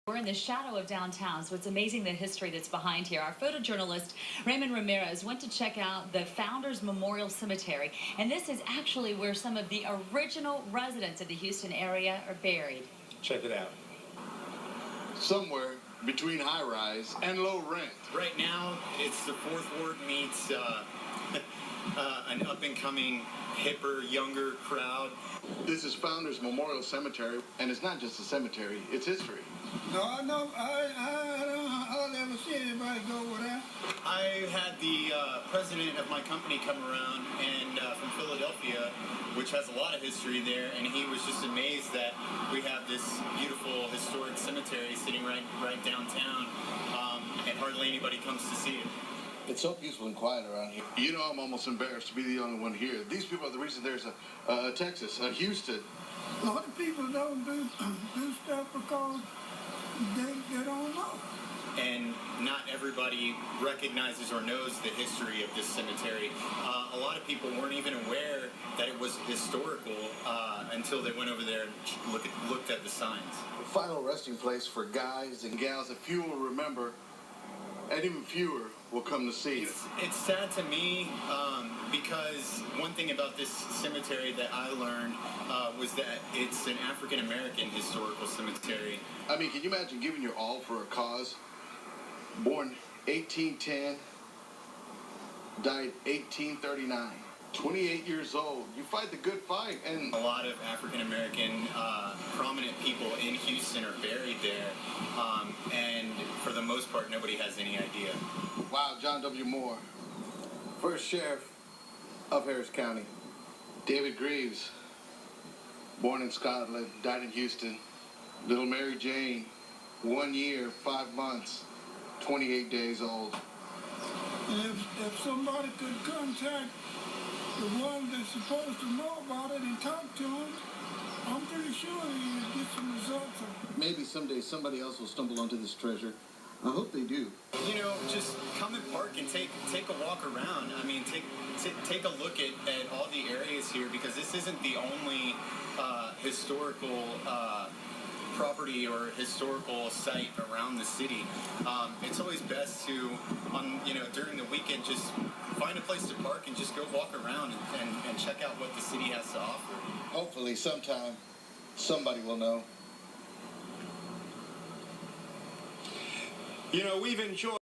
We're in the shadow of downtown, so it's amazing the history that's behind here. Our photojournalist, Raymond Ramirez, went to check out the Founders Memorial Cemetery, and this is actually where some of the original residents of the Houston area are buried. Check it out. Somewhere between high rise and low rent. Right now, it's the Fourth Ward meets an up-and-coming, hipper, younger crowd. This is Founders Memorial Cemetery, and it's not just a cemetery, it's history. No, I don't ever see anybody go over there. I had the president of my company come around and from Philadelphia, which has a lot of history there, and he was just amazed that we have this beautiful historic cemetery sitting right downtown, and hardly anybody comes to see it. It's so peaceful and quiet around here. You know, I'm almost embarrassed to be the only one here. These people are the reason there's a Texas, a Houston. A lot of people don't do stuff because they don't know. And not everybody recognizes or knows the history of this cemetery. A lot of people weren't even aware that it was historical until they went over there and looked at the signs. The final resting place for guys and gals that few will remember, and even fewer will come to see. It's sad to me because one thing about this cemetery that I learned was that it's an African-American historical cemetery. I mean, can you imagine giving your all for a cause? Born 1810, died 1839. 28 years old. You fight the good fight. And a lot of African-American prominent people in Houston are buried there, and for the most part, nobody has any idea. Wow, John W. Moore, first sheriff of Harris County. David Greaves, born in Scotland, died in Houston. Little Mary Jane, 1 year, 5 months, 28 days old. If somebody could contact the one that's supposed to know about it and talk to them, I'm pretty sure you would get some results. Maybe someday somebody else will stumble onto this treasure. I hope they do. You know, just come and park and take a walk around. I mean, take a look at all the areas here, because this isn't the only historical property or historical site around the city. It's always best to, during the weekend, just find a place to park and just go walk around and check out what the city has to offer. Hopefully sometime somebody will know. You know, we've enjoyed